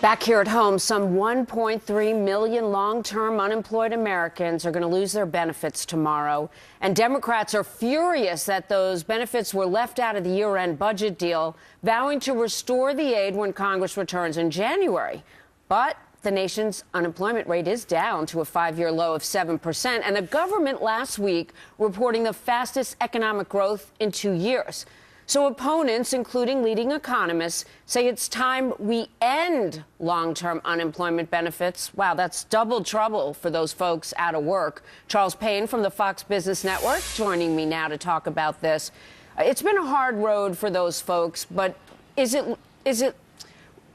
Back here at home, some 1.3 million long-term unemployed Americans are going to lose their benefits tomorrow. And Democrats are furious that those benefits were left out of the year-end budget deal, vowing to restore the aid when Congress returns in January. But the nation's unemployment rate is down to a 5-year low of 7%, and the government last week reporting the fastest economic growth in 2 years. So opponents, including leading economists, say it's time we end long-term unemployment benefits. Wow, that's double trouble for those folks out of work. Charles Payne from the Fox Business Network joining me now to talk about this. It's been a hard road for those folks, but is it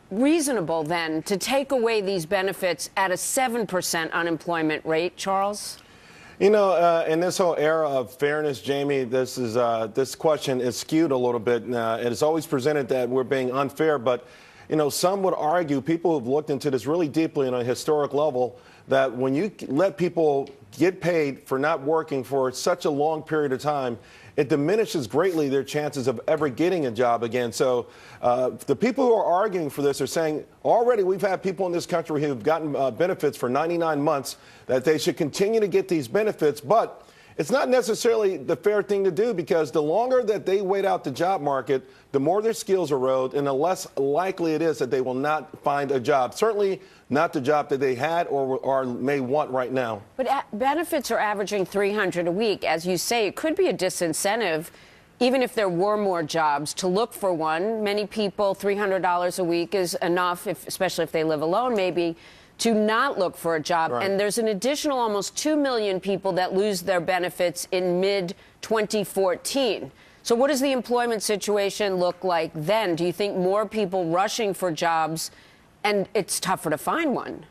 reasonable then to take away these benefits at a 7% unemployment rate, Charles? You know, in this whole era of fairness, Jamie, this question is skewed a little bit. It is always presented that we're being unfair, but, you know, some would argue, people who've looked into this really deeply on a historic level, that when you let people get paid for not working for such a long period of time, it diminishes greatly their chances of ever getting a job again. So the people who are arguing for this are saying already we've had people in this country who've gotten benefits for 99 months, that they should continue to get these benefits. But it's not necessarily the fair thing to do, because the longer that they wait out the job market, the more their skills erode and the less likely it is that they will not find a job. Certainly not the job that they had or may want right now. But benefits are averaging $300 a week. As you say, it could be a disincentive, even if there were more jobs, to look for one. Many people, $300 a week is enough, especially if they live alone, maybe, to not look for a job. Right. And there's an additional almost 2 million people that lose their benefits in mid-2014. So what does the employment situation look like then? Do you think more people rushing for jobs, and it's tougher to find one?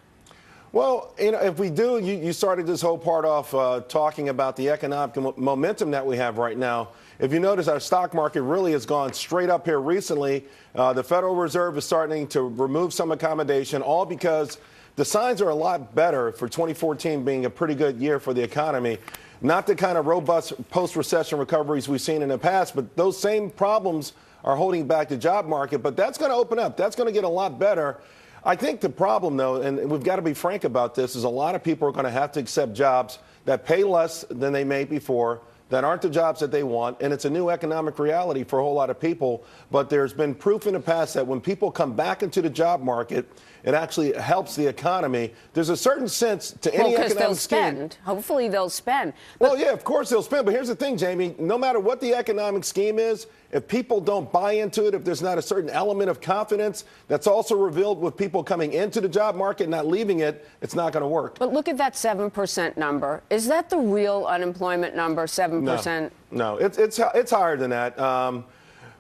Well, you know, if we do, you started this whole part off talking about the economic momentum that we have right now. If you notice, our stock market really has gone straight up here recently. The Federal Reserve is starting to remove some accommodation, all because the signs are a lot better for 2014 being a pretty good year for the economy. Not the kind of robust post-recession recoveries we've seen in the past, but those same problems are holding back the job market. But that's going to open up. That's going to get a lot better. I think the problem, though, and we've got to be frank about this, is a lot of people are going to have to accept jobs that pay less than they made before, that aren't the jobs that they want, and it's a new economic reality for a whole lot of people. But there's been proof in the past that when people come back into the job market, it actually helps the economy. There's a certain sense to any economic they'll scheme. Spend. Hopefully they'll spend. Well, yeah, of course they'll spend. But here's the thing, Jamie. No matter what the economic scheme is, if people don't buy into it, if there's not a certain element of confidence that's also revealed with people coming into the job market and not leaving it, it's not going to work. But look at that 7% number. Is that the real unemployment number, 7%? No, it's higher than that.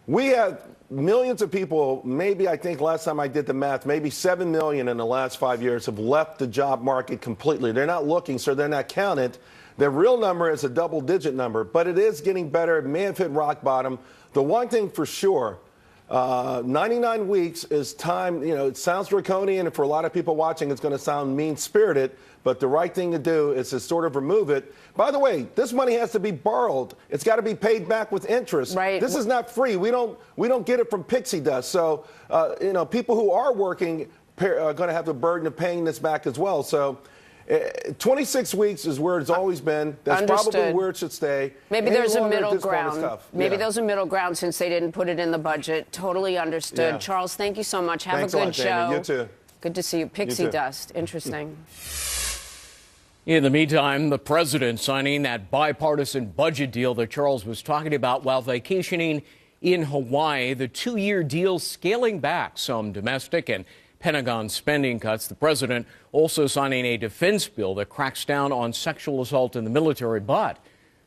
We have millions of people, maybe, I think last time I did the math, maybe 7 million in the last 5 years have left the job market completely. They're not looking, so they're not counted. The real number is a double-digit number, but it is getting better. It may have hit rock bottom. The one thing for sure, 99 weeks is time. You know, it sounds draconian, and for a lot of people watching, it's going to sound mean-spirited, but the right thing to do is to sort of remove it. By the way, this money has to be borrowed. It's got to be paid back with interest. Right. This is not free. We don't get it from pixie dust. So, you know, people who are working are going to have the burden of paying this back as well. So 26 weeks is where it's always been. That's Understood. Probably where it should stay. Maybe there's a middle ground. Maybe there's a middle ground since they didn't put it in the budget. Totally understood. Yeah. Charles, thank you so much. Have Thanks a good show. Jamie. You too. Good to see you. Pixie dust. Interesting. In the meantime, the president signing that bipartisan budget deal that Charles was talking about while vacationing in Hawaii. The 2-year deal scaling back some domestic and Pentagon spending cuts. The president also signing a defense bill that cracks down on sexual assault in the military. But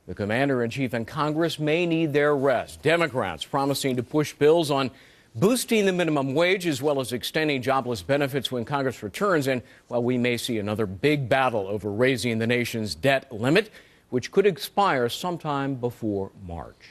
the commander-in-chief and Congress may need their rest. Democrats promising to push bills on boosting the minimum wage as well as extending jobless benefits when Congress returns. And while we may see another big battle over raising the nation's debt limit, which could expire sometime before March.